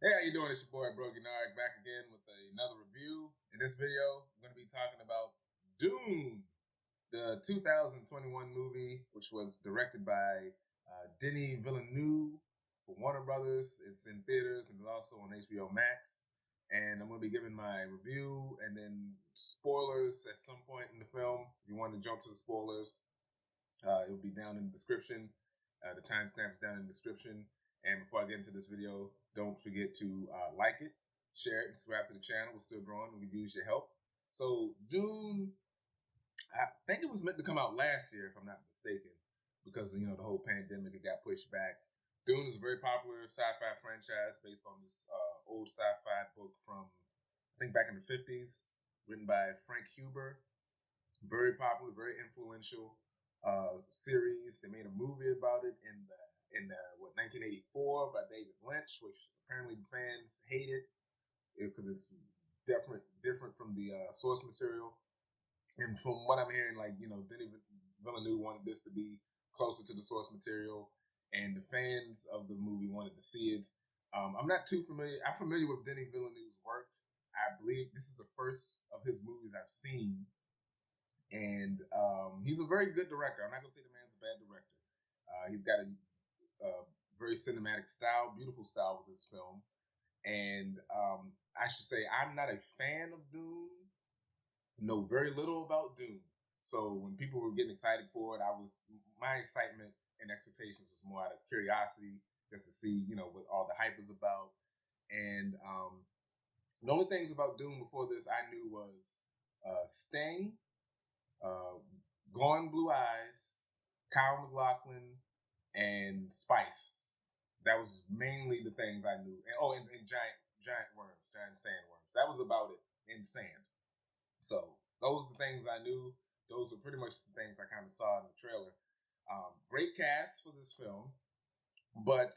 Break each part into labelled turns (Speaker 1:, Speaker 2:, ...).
Speaker 1: Hey, how you doing? It's your boy BrogiNaric back again with another review. In this video, I'm going to be talking about DUNE, the 2021 movie, which was directed by Denis Villeneuve for Warner Brothers. It's in theaters and it's also on HBO Max. And I'm going to be giving my review and then spoilers at some point in the film. If you want to jump to the spoilers, it will be down in the description. The timestamp's down in the description. And before I get into this video, don't forget to like it, share it, and subscribe to the channel. We're still growing and we use your help. So DUNE, I think it was meant to come out last year, if I'm not mistaken, because the whole pandemic, it got pushed back. DUNE is a very popular sci-fi franchise based on this old sci-fi book from, I think, back in the 50s, written by Frank Huber. Very popular, very influential series. They made a movie about it in 1984 by David Lynch, which apparently fans hated because it's different from the source material. And from what I'm hearing, Denis Villeneuve wanted this to be closer to the source material, and the fans of the movie wanted to see it. I'm not too familiar. I'm familiar with Denis Villeneuve's work. I believe this is the first of his movies I've seen. And he's a very good director. I'm not going to say the man's a bad director. He's got a very cinematic style, beautiful style with this film. And I should say I'm not a fan of DUNE. Know very little about DUNE. So when people were getting excited for it, my excitement and expectations was more out of curiosity, just to see, what all the hype was about. And the only things about DUNE before this I knew was Sting, Glowing Blue Eyes, Kyle MacLachlan, and Spice. That was mainly the things I knew. And giant worms, giant sandworms. That was about it in sand. So those are the things I knew. Those were pretty much the things I kind of saw in the trailer. Great cast for this film, but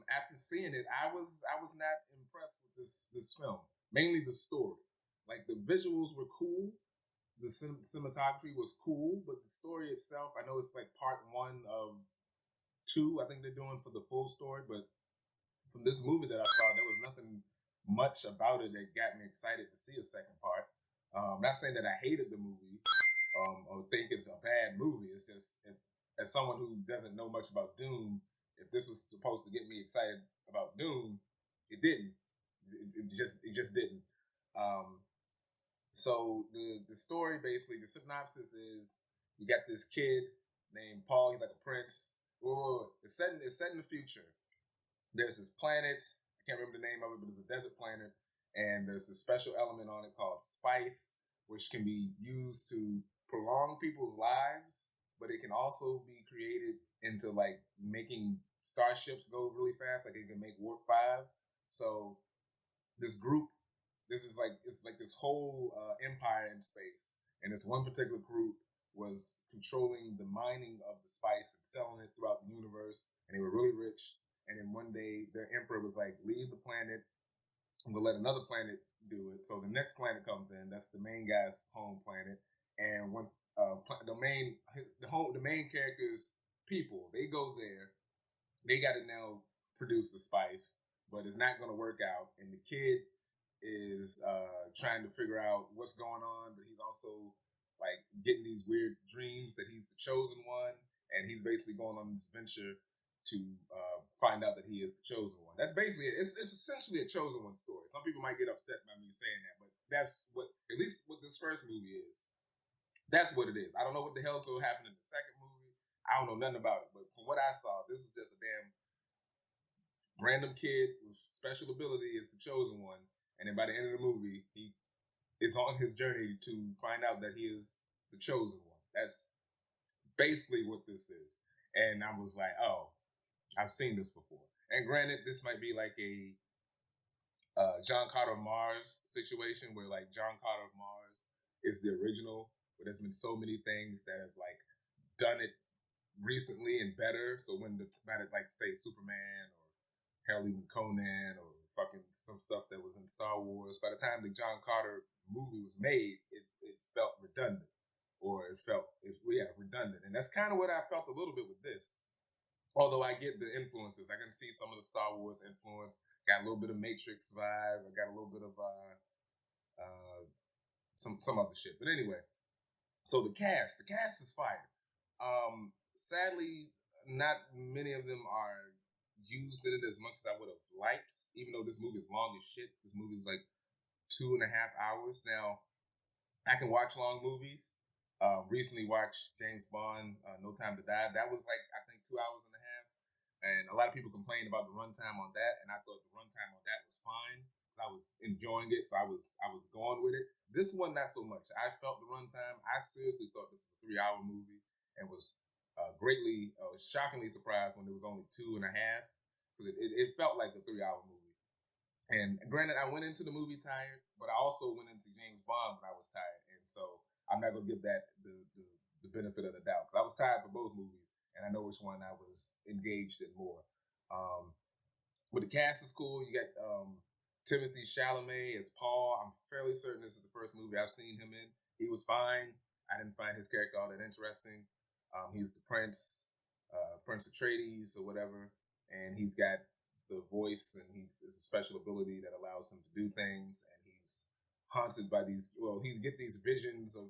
Speaker 1: after seeing it, I was not impressed with this film. Mainly the story. Like, the visuals were cool. The cinematography was cool, but the story itself, I know it's like part 1 of 2, I think they're doing for the full story, but from this movie that I saw, there was nothing much about it that got me excited to see a second part. I'm not saying that I hated the movie or think it's a bad movie. It's just, as someone who doesn't know much about DUNE, if this was supposed to get me excited about DUNE, it didn't. It just didn't. So the story, basically, the synopsis is, you got this kid named Paul. He's like a prince. It's set in the future. There's this planet. I can't remember the name of it, but it's a desert planet, and there's this special element on it called spice, which can be used to prolong people's lives, but it can also be created into, like, making starships go really fast. Like, it can make warp 5. So this group, it's like this whole empire in space, and this one particular group was controlling the mining of the spice and selling it throughout the universe, and they were really rich. And then one day, their emperor was like, leave the planet, and we'll let another planet do it. So the next planet comes in. That's the main guy's home planet. And once the main character's people, they go there, they got to now produce the spice, but it's not going to work out. And the kid is trying to figure out what's going on, but he's also, like, getting these weird dreams that he's the chosen one, and he's basically going on this venture to find out that he is the chosen one. That's basically it. It's essentially a chosen one story. Some people might get upset by me saying that, but that's what, at least what this first movie is. That's what it is. I don't know what the hell's going to happen in the second movie. I don't know nothing about it, but from what I saw, this was just a damn random kid with special ability is the chosen one. And then by the end of the movie, he is on his journey to find out that he is the chosen one. That's basically what this is. And I was like, oh, I've seen this before. And granted, this might be like a John Carter of Mars situation, where, like, John Carter of Mars is the original, but there's been so many things that have, like, done it recently and better. So when like, say, Superman, or hell, even Conan, or fucking some stuff that was in Star Wars, by the time the John Carter movie was made, it felt redundant, or it felt redundant. And that's kind of what I felt a little bit with this. Although I get the influences, I can see some of the Star Wars influence. Got a little bit of Matrix vibe. I got a little bit of some other shit. But anyway, so the cast is fire. Sadly, not many of them are used in it as much as I would have liked. Even though this movie is long as shit, this movie is like 2.5 hours. Now I can watch long movies. Recently watched James Bond, No Time to Die. That was like I think 2 hours and a half, and a lot of people complained about the runtime on that, and I thought the runtime on that was fine because I was enjoying it, so I was going with it. This one not so much. I felt the runtime. I seriously thought this was a 3 hour movie, and was shockingly surprised when it was only 2.5 because it felt like a 3 hour movie. And granted, I went into the movie tired, but I also went into James Bond when I was tired, and so I'm not gonna give that the benefit of the doubt because I was tired for both movies, and I know which one I was engaged in more. Um, but the cast is cool. You got Timothy Chalamet as Paul. I'm fairly certain this is the first movie I've seen him in. He was fine. I didn't find his character all that interesting. He's the Prince, Prince Atreides or whatever, and he's got the voice, and it's a special ability that allows him to do things, and he's haunted by these. Well, he gets these visions of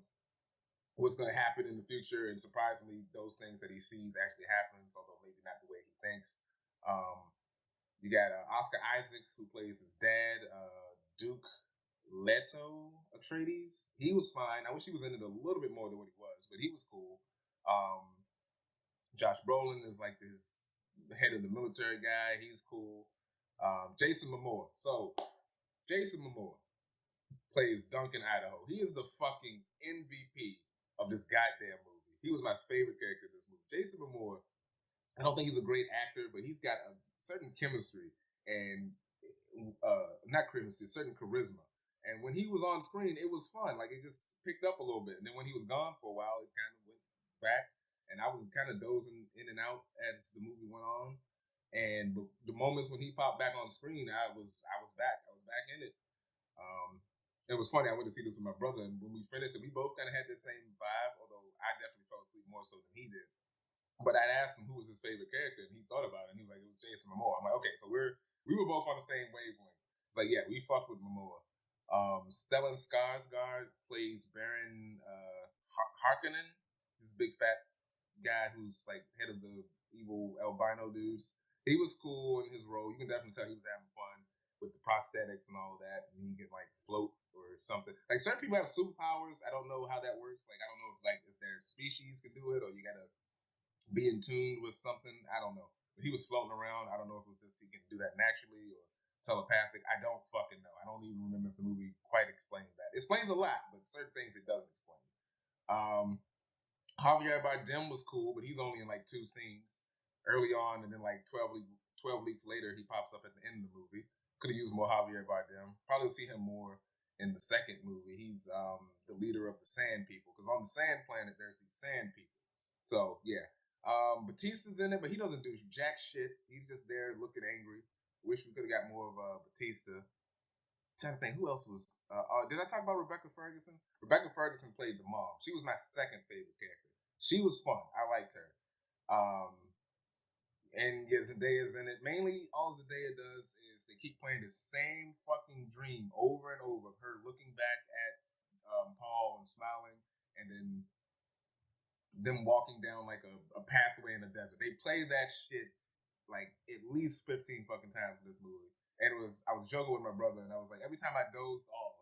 Speaker 1: what's going to happen in the future, and surprisingly, those things that he sees actually happens, although maybe not the way he thinks. Um, you got Oscar Isaacs, who plays his dad, Duke Leto Atreides. He was fine. I wish he was in it a little bit more than what he was, but he was cool. Um, Josh Brolin is like his head of the military guy. He's cool. Jason Momoa. So Jason Momoa plays Duncan Idaho. He is the fucking MVP of this goddamn movie. He was my favorite character in this movie. Jason Momoa. I don't think he's a great actor, but he's got a certain chemistry and not chemistry, certain charisma. And when he was on screen, it was fun. Like it just picked up a little bit. And then when he was gone for a while, it kind of went back. And I was kind of dozing in and out as the movie went on. And the moments when he popped back on screen, I was back. I was back in it. Um, it was funny. I went to see this with my brother, and when we finished it, we both kind of had the same vibe. Although I definitely fell asleep more so than he did. But I asked him who was his favorite character, and he thought about it, and he was like, "It was Jason Momoa." I'm like, "Okay, so we were both on the same wavelength." It's like, yeah, we fucked with Momoa. Stellan Skarsgård plays Baron Harkonnen. This big fat guy who's like head of the evil albino dudes. He was cool in his role. You can definitely tell he was having fun with the prosthetics and all of that, and he can like float or something. Like certain people have superpowers. I don't know how that works. Like I don't know if like is their species can do it, or you gotta be in tune with something. I don't know. But he was floating around. I don't know if it was just he can do that naturally or telepathic. I don't fucking know. I don't even remember if the movie quite explains that. It explains a lot, but certain things it doesn't explain. Um, Javier Bardem was cool, but he's only in like 2 scenes early on, and then like 12 weeks later, he pops up at the end of the movie. Could have used more Javier Bardem. Probably see him more in the second movie. He's the leader of the Sand People, because on the Sand Planet, there's these Sand People. So, yeah. Batista's in it, but he doesn't do jack shit. He's just there looking angry. Wish we could have got more of Batista. I'm trying to think who else was. Did I talk about Rebecca Ferguson? Rebecca Ferguson played the mom. She was my second favorite character. She was fun. I liked her. Um, and yeah, Zendaya's in it. Mainly, all Zendaya does is they keep playing the same fucking dream over and over. Her looking back at Paul and smiling, and then them walking down like a pathway in the desert. They play that shit like at least 15 fucking times in this movie. And I was joking with my brother, and I was like, every time I dozed off,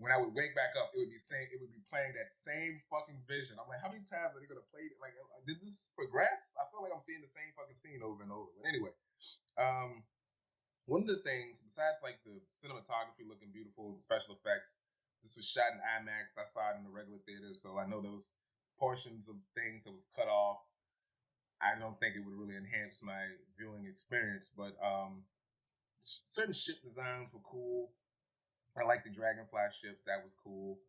Speaker 1: when I would wake back up, it would be playing that same fucking vision. I'm like, how many times are they gonna play it? Like, did this progress? I feel like I'm seeing the same fucking scene over and over. But anyway, one of the things besides like the cinematography looking beautiful, the special effects, this was shot in IMAX. I saw it in the regular theater, so I know there was portions of things that was cut off. I don't think it would really enhance my viewing experience, but certain ship designs were cool. I like the Dragonfly ships; that was cool.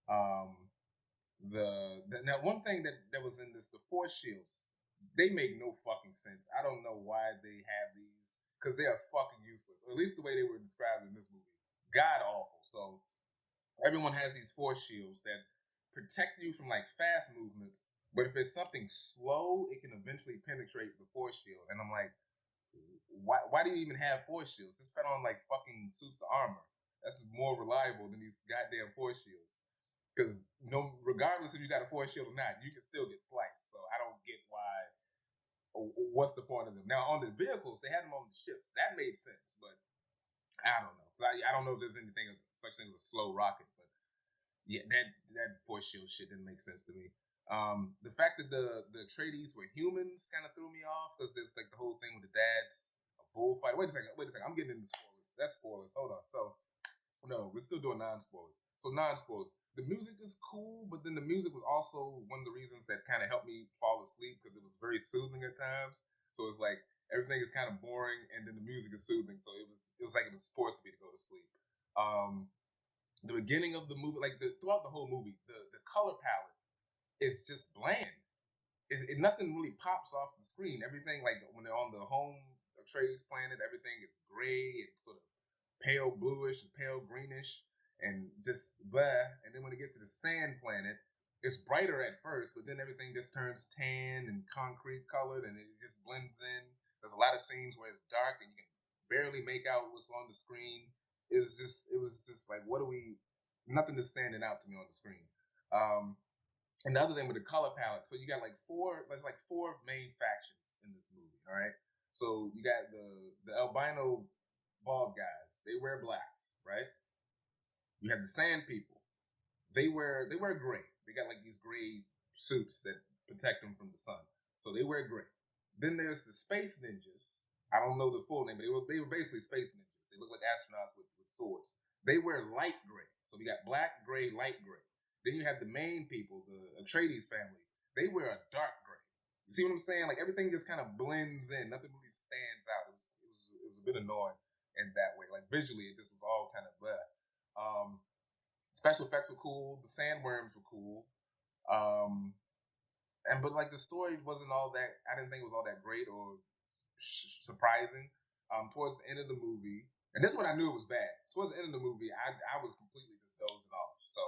Speaker 1: Um, now one thing that was in this, the force shields, they make no fucking sense. I don't know why they have these because they are fucking useless. Or at least the way they were described in this movie, god awful. So everyone has these force shields that protect you from like fast movements, But if it's something slow, it can eventually penetrate the force shield. And I'm like, why do you even have force shields? Just put on like fucking suits of armor. That's more reliable than these goddamn force shields. Because regardless if you got a force shield or not, you can still get sliced. So I don't get why. What's the point of them? Now on the vehicles, they had them on the ships. That made sense, but I don't know. I don't know if there's anything such thing as a slow rocket, but yeah, that force shield shit didn't make sense to me. The fact that the Atreides were humans kind of threw me off because there's like the whole thing with the dad's a bullfight. Wait a second. I'm getting into spoilers. That's spoilers. Hold on. So no, we're still doing non-spoilers. So non-spoilers. The music is cool, but then the music was also one of the reasons that kind of helped me fall asleep because it was very soothing at times. So it's like everything is kind of boring, and then the music is soothing. So it was like it was forced me to go to sleep. The beginning of the movie, like throughout the whole movie, the color palette is just bland. Nothing really pops off the screen. Everything, like when they're on the home Atreides planet, everything is gray and sort of pale bluish and pale greenish and just blah. And then when they get to the sand planet, it's brighter at first, but then everything just turns tan and concrete colored and it just blends in. There's a lot of scenes where it's dark and you can barely make out what's on the screen. It was just like, what are we? Nothing is standing out to me on the screen. And the other thing with the color palette, so you got there's like four main factions in this movie, all right? So you got the albino bald guys, they wear black, right? You have the sand people, they wear gray. They got like these gray suits that protect them from the sun, so they wear gray. Then there's the space ninjas. I don't know the full name, but they were basically space ninjas. They look like astronauts with swords. They wear light gray, so we got black, gray, light gray. Then you have the main people, the Atreides family. They wear a dark gray. You see what I'm saying? Like everything just kind of blends in. Nothing really stands out. It was a bit annoying in that way. Like visually, it just was all kind of blah. Special effects were cool. The sandworms were cool. But like the story wasn't all that. I didn't think it was all that great or surprising. Towards the end of the movie, and this one I knew it was bad. Towards the end of the movie, I was completely just dozing off. So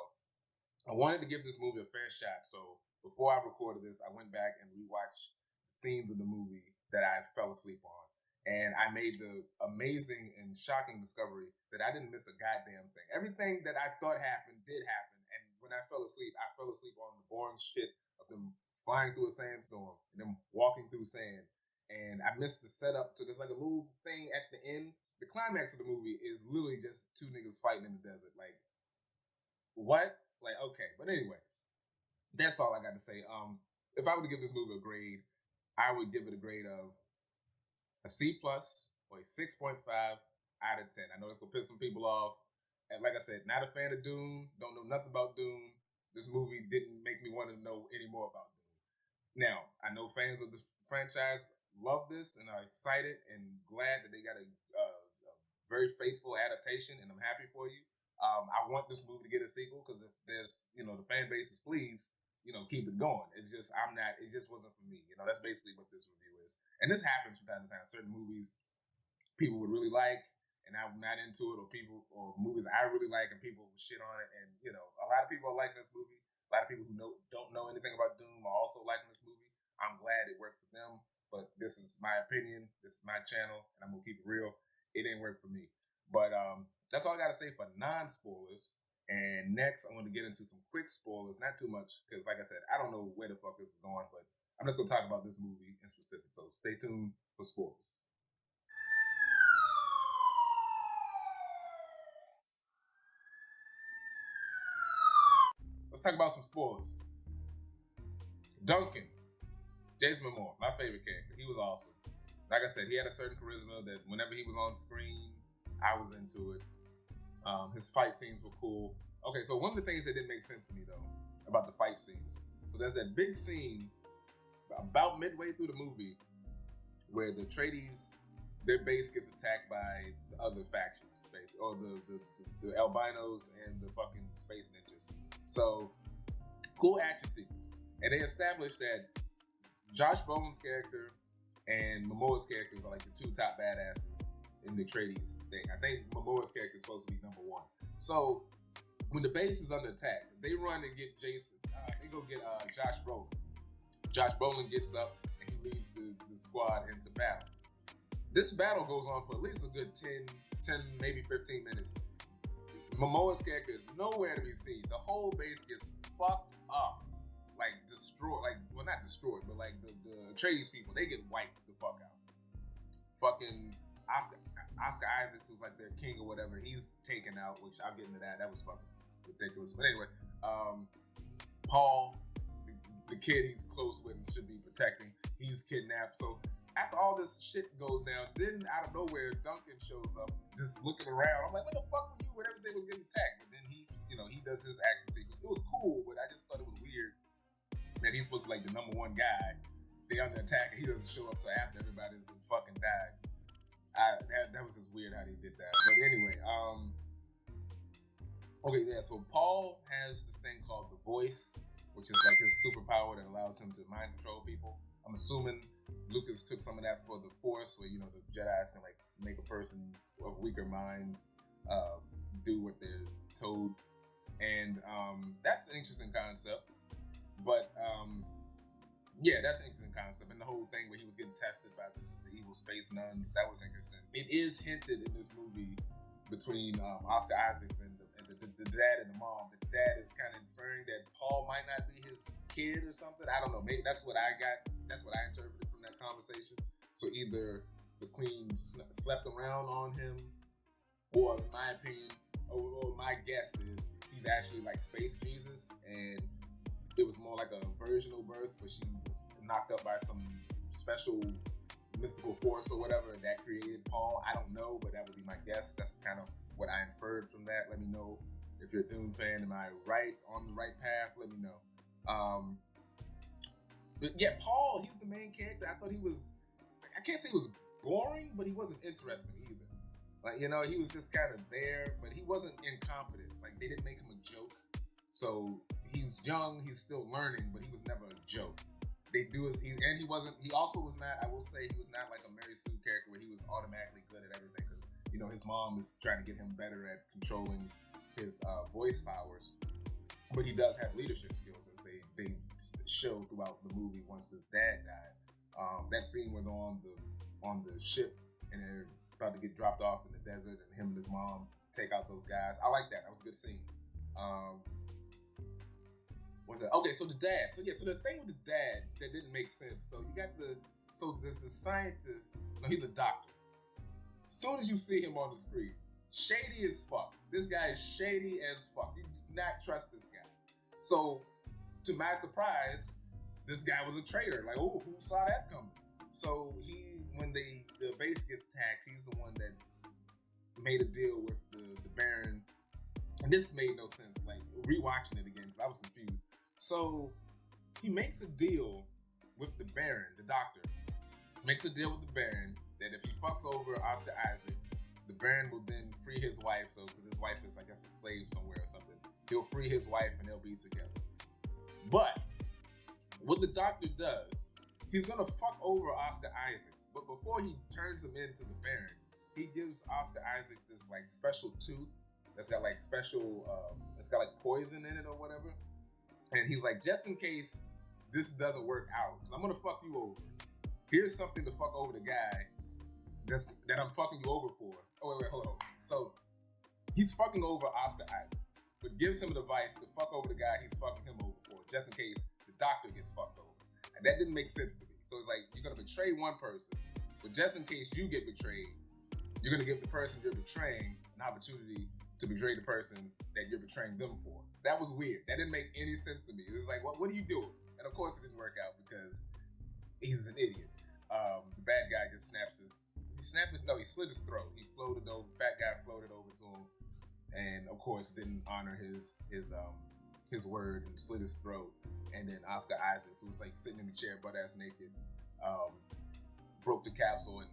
Speaker 1: I wanted to give this movie a fair shot. So before I recorded this, I went back and rewatched scenes of the movie that I fell asleep on. And I made the amazing and shocking discovery that I didn't miss a goddamn thing. Everything that I thought happened did happen. And when I fell asleep on the boring shit of them flying through a sandstorm and them walking through sand. And I missed the setup to there's like a little thing at the end. The climax of the movie is literally just two niggas fighting in the desert. Like, what? Like, okay. But anyway, that's all I got to say. If I were to give this movie a grade, I would give it a grade of a C plus or a 6.5 out of 10. I know it's gonna piss some people off. And like I said, not a fan of Dune. Don't know nothing about Dune. This movie didn't make me want to know any more about Dune. Now, I know fans of the franchise love this and are excited and glad that they got a very faithful adaptation, and I'm happy for you. I want this movie to get a sequel because if there's, the fan base is pleased, keep it going. It's just it just wasn't for me. That's basically what this review is. And this happens from time to time. Certain movies people would really like, and I'm not into it, or movies I really like and people shit on it. And a lot of people are liking this movie. A lot of people who don't know anything about Doom are also liking this movie. I'm glad it worked for them, but this is my opinion. This is my channel, and I'm gonna keep it real. It didn't work for me. But that's all I gotta say for non-spoilers. And next, I want to get into some quick spoilers, not too much, because like I said, I don't know where the fuck this is going, but I'm just gonna talk about this movie in specific. So stay tuned for spoilers. Let's talk about some spoilers. Duncan, Jason Momoa, my favorite character. He was awesome. Like I said, he had a certain charisma that whenever he was on screen, I was into it. His fight scenes were cool. Okay, so one of the things that didn't make sense to me though about the fight scenes. So there's that big scene about midway through the movie where the Atreides, their base gets attacked by the other factions, or the albinos and the fucking space ninjas. So cool action sequence, and they established that Josh Brolin's character and Momoa's characters are like the two top badasses in the Atreides thing. I think Momoa's character is supposed to be number one. So when the base is under attack, they run and get Jason. They go get Josh Brolin, Josh Brolin gets up and he leads the squad into battle. This battle goes on for at least a good 10 maybe 15 minutes. Momoa's character is nowhere to be seen. The whole base gets fucked up. Like destroyed, like, well, not destroyed, but like the Atreides people, they get wiped the fuck out. Fucking Oscar Isaacs, who's like their king or whatever, he's taken out, which I'll get into that. That was fucking ridiculous. But anyway, Paul, the kid he's close with and should be protecting, he's kidnapped. So after all this shit goes down, then out of nowhere, Duncan shows up, just looking around. I'm like, what the fuck were you when everything was getting attacked? And then he does his action sequence. It was cool, but I just thought it was weird that he's supposed to be like the number one guy. They under attack and he doesn't show up till after everybody's fucking died. That was just weird how they did that. But anyway, okay, yeah, so Paul has this thing called the Voice, which is like his superpower that allows him to mind control people. I'm assuming Lucas took some of that for the Force, where, the Jedi's can like make a person of weaker minds do what they're told. And that's an interesting concept. But yeah, that's an interesting concept. And the whole thing where he was getting tested by the evil space nuns, that was interesting. It is hinted in this movie between Oscar Isaacs and the dad and the mom. The dad is kind of inferring that Paul might not be his kid or something. I don't know. Maybe that's what I got. That's what I interpreted from that conversation. So either the queen slept around on him, or in my opinion, or my guess is he's actually like Space Jesus, and it was more like a virginal birth, but she was knocked up by some special mystical force or whatever that created Paul. I don't know, but that would be my guess. That's kind of what I inferred from that. Let me know if you're a Dune fan. Am I right on the right path? Let me know. But yeah, Paul, he's the main character. I thought he was, I can't say he was boring, but he wasn't interesting either. Like, he was just kind of there, but he wasn't incompetent. Like, they didn't make him a joke. So he was young, he's still learning, but he was never a joke. He also was not, I will say, he was not like a Mary Sue character where he was automatically good at everything, because, his mom is trying to get him better at controlling his voice powers. But he does have leadership skills, as they show throughout the movie once his dad died. That scene where they're on the ship and they're about to get dropped off in the desert, and him and his mom take out those guys. I like that. That was a good scene. What's that? Okay, so the dad. So the thing with the dad that didn't make sense. So there's the scientist. No, he's a doctor. As soon as you see him on the screen, shady as fuck. This guy is shady as fuck. You do not trust this guy. So, to my surprise, this guy was a traitor. Like, oh, who saw that coming? So when the base gets attacked, he's the one that made a deal with the Baron. And this made no sense. Like, rewatching it again, because I was confused. So he makes a deal with the Baron, the doctor. Makes a deal with the Baron that if he fucks over Oscar Isaacs, the Baron will then free his wife. So, because his wife is, I guess, a slave somewhere or something, he'll free his wife and they'll be together. But what the doctor does, he's gonna fuck over Oscar Isaacs. But before he turns him into the Baron, he gives Oscar Isaacs this like special tooth that's got like special, it's got like poison in it or whatever. And he's like, just in case this doesn't work out, I'm gonna fuck you over. Here's something to fuck over the guy that I'm fucking you over for. Oh, wait, hold on. So he's fucking over Oscar Isaacs, but gives him the advice to fuck over the guy he's fucking him over for, just in case the doctor gets fucked over. And that didn't make sense to me. So it's like, you're gonna betray one person, but just in case you get betrayed, you're gonna give the person you're betraying an opportunity to betray the person that you're betraying them for. That was weird. That didn't make any sense to me. It was like, what are you doing? And of course it didn't work out because he's an idiot. The bad guy just he slit his throat. He floated over, fat guy floated over to him, and of course didn't honor his word and slit his throat. And then Oscar Isaacs, who was like sitting in the chair butt ass naked, broke the capsule and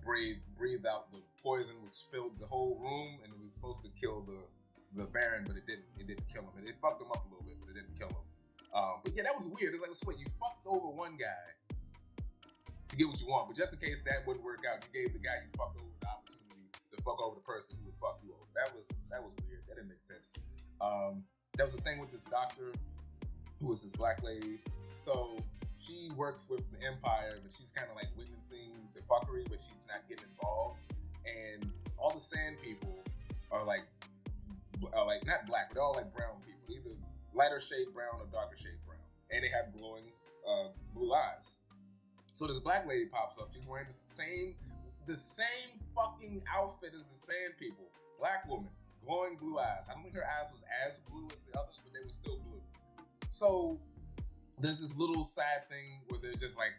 Speaker 1: breathed out the poison, which filled the whole room, and it was supposed to kill the Baron, but it didn't kill him. And it fucked him up a little bit, but it didn't kill him. But yeah, that was weird. It's like, so wait, you fucked over one guy to get what you want, but just in case that wouldn't work out, you gave the guy you fucked over the opportunity to fuck over the person who would fuck you over. That was weird. That didn't make sense. There was a thing with this doctor, who was this black lady. So she works with the Empire, but she's kind of like witnessing the fuckery, but she's not getting involved. And all the Sand people are like not black, but they're all like brown people, either lighter shade brown or darker shade brown, and they have glowing blue eyes. So this black lady pops up. She's wearing the same fucking outfit as the Sand people. Black woman, glowing blue eyes. I don't think her eyes was as blue as the others, but they were still blue. So there's this little sad thing where they're just like,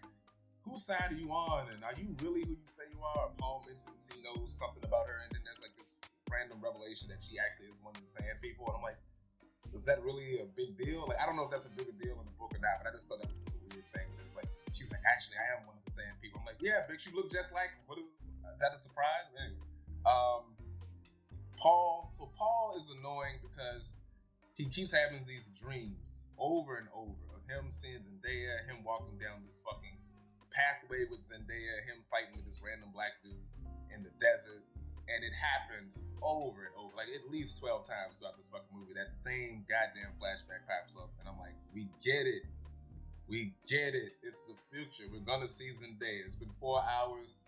Speaker 1: whose side are you on? And are you really who you say you are? Paul mentions he knows something about her, and then there's like this random revelation that she actually is one of the Sand people. And I'm like, is that really a big deal? Like, I don't know if that's a bigger deal in the book or not, but I just thought that was just a weird thing. It's like, she's like, actually, I am one of the Sand people. I'm like, yeah, bitch, you look just like him. Is that a surprise? Anyway, Paul is annoying because he keeps having these dreams over and over of him seeing Zendaya, him walking down this fucking pathway with Zendaya, him fighting with this random black dude in the desert. And it happens over and over, like at least 12 times throughout this fucking movie. That same goddamn flashback pops up, and I'm like, we get it. We get it. It's the future. We're gonna see Zendaya. It's been 4 hours.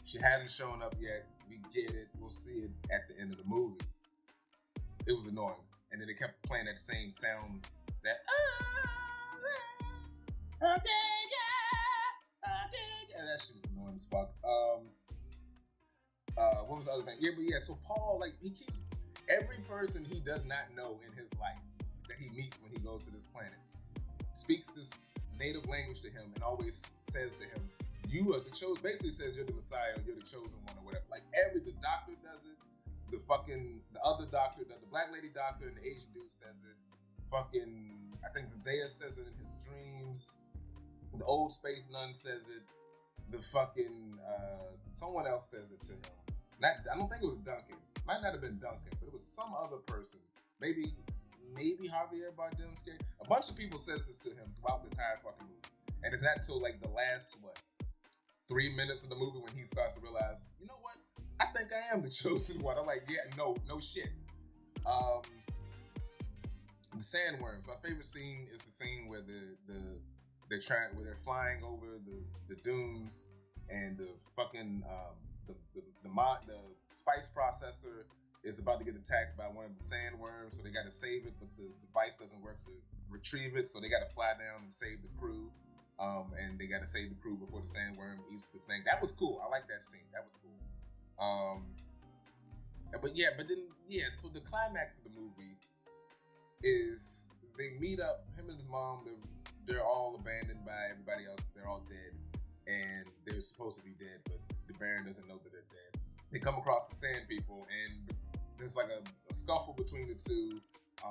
Speaker 1: She hasn't shown up yet. We get it. We'll see it at the end of the movie. It was annoying. And then they kept playing that same sound, that that shit is annoying as fuck. What was the other thing? Yeah, so Paul, like, he keeps every person he does not know in his life that he meets when he goes to this planet speaks this native language to him and always says to him, you are the chosen, basically says you're the Messiah, you're the chosen one or whatever. Like, the doctor does it, the other doctor, the black lady doctor and the Asian dude says it. I think Zendaya says it in his dreams. The old space nun says it. The someone else says it to him. I don't think it was Duncan. Might not have been Duncan, but it was some other person. Maybe Javier Bardem's character. A bunch of people says this to him throughout the entire fucking movie. And it's not till like the last, 3 minutes of the movie when he starts to realize, you know what? I think I am the chosen one. I'm like, yeah, no shit. The sandworms. My favorite scene is the scene where they're flying over the dunes and the fucking the spice processor is about to get attacked by one of the sandworms, so they got to save it, but the device doesn't work to retrieve it, so they got to fly down and save the crew, and they got to save the crew before the sandworm eats the thing. That was cool. I like that scene. That was cool. So the climax of the movie is they meet up, him and his mom, they're all abandoned by everybody else. They're all dead, and they're supposed to be dead, but the Baron doesn't know that they're dead. They come across the Sand people, and there's like a scuffle between the two.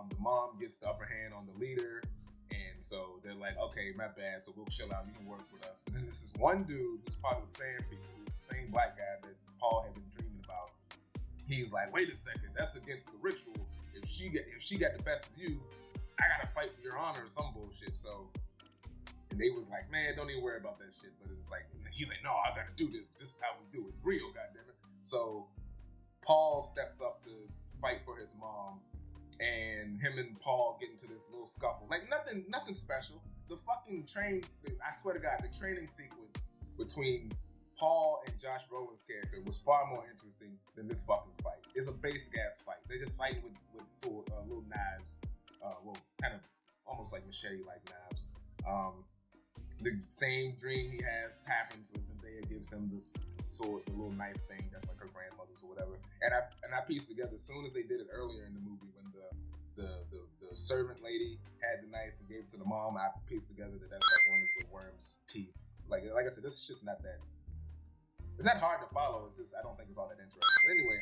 Speaker 1: The mom gets the upper hand on the leader, and so they're like, okay, my bad, so we'll chill out, you can work with us. But then there's this one dude who's part of the Sand people, who's the same black guy that Paul had been dreaming about. He's like, wait a second, that's against the ritual. If she got the best of you, I gotta fight for your honor or some bullshit. So, and they was like, man, don't even worry about that shit. But it's like, he's like, no, I gotta do this. This is how we do it. It's real, goddammit. So Paul steps up to fight for his mom, and him and Paul get into this little scuffle. Like, nothing special. The fucking I swear to God, the training sequence between Paul and Josh Brolin's character was far more interesting than this fucking fight. It's a basic ass fight. They're just fighting with sword, little knives, kind of almost like machete-like knives. The same dream he has happens when Zendaya gives him this sword, the little knife thing that's like her grandmother's or whatever. And I pieced together as soon as they did it earlier in the movie when the servant lady had the knife and gave it to the mom. I pieced together that that's like one of the worm's teeth. Like I said, this is just not that. It's not hard to follow. It's just I don't think it's all that interesting. But anyway,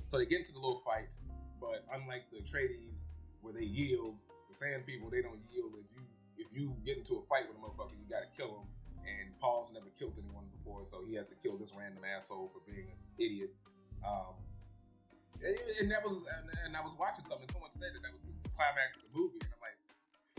Speaker 1: so they get into the little fight, but unlike the Atreides where they yield, the Sand people, they don't yield. If you get into a fight with a motherfucker, you gotta kill him. And Paul's never killed anyone before, so he has to kill this random asshole for being an idiot. And I was watching something, and someone said that was the climax of the movie, and I'm like,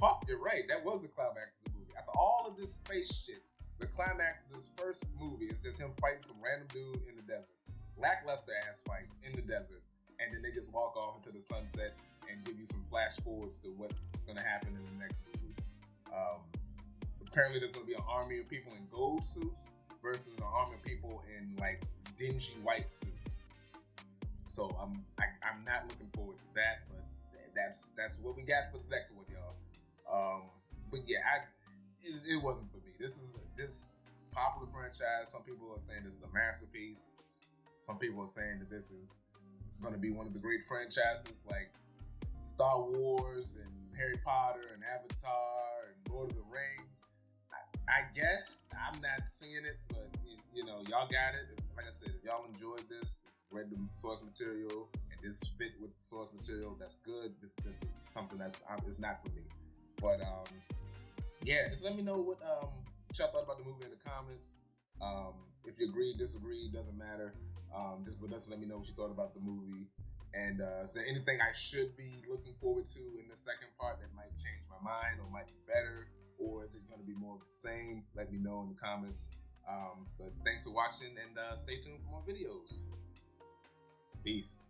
Speaker 1: fuck, you're right. That was the climax of the movie. After all of this space shit, the climax of this first movie is just him fighting some random dude in the desert. Lackluster ass fight in the desert. And then they just walk off into the sunset and give you some flash forwards to what's going to happen in the next movie. apparently there's gonna be an army of people in gold suits versus an army of people in like dingy white suits. So I'm not looking forward to that, but that's what we got for the next one, y'all. But yeah, it wasn't for me. This popular franchise. Some people are saying this is a masterpiece. Some people are saying that this is going to be one of the great franchises like Star Wars and Harry Potter and Avatar and Lord of the Rings. I guess I'm not seeing it, but you know, y'all got it. Like I said, if y'all enjoyed this, read the source material, and this fit with the source material, that's good. This is something that's it's not for me. But yeah, just let me know what y'all thought about the movie in the comments. If you agree, disagree, doesn't matter. Just with us, let me know what you thought about the movie. And is there anything I should be looking forward to in the second part that might change my mind or might be better? Or is it going to be more of the same? Let me know in the comments. But thanks for watching, and stay tuned for more videos. Peace.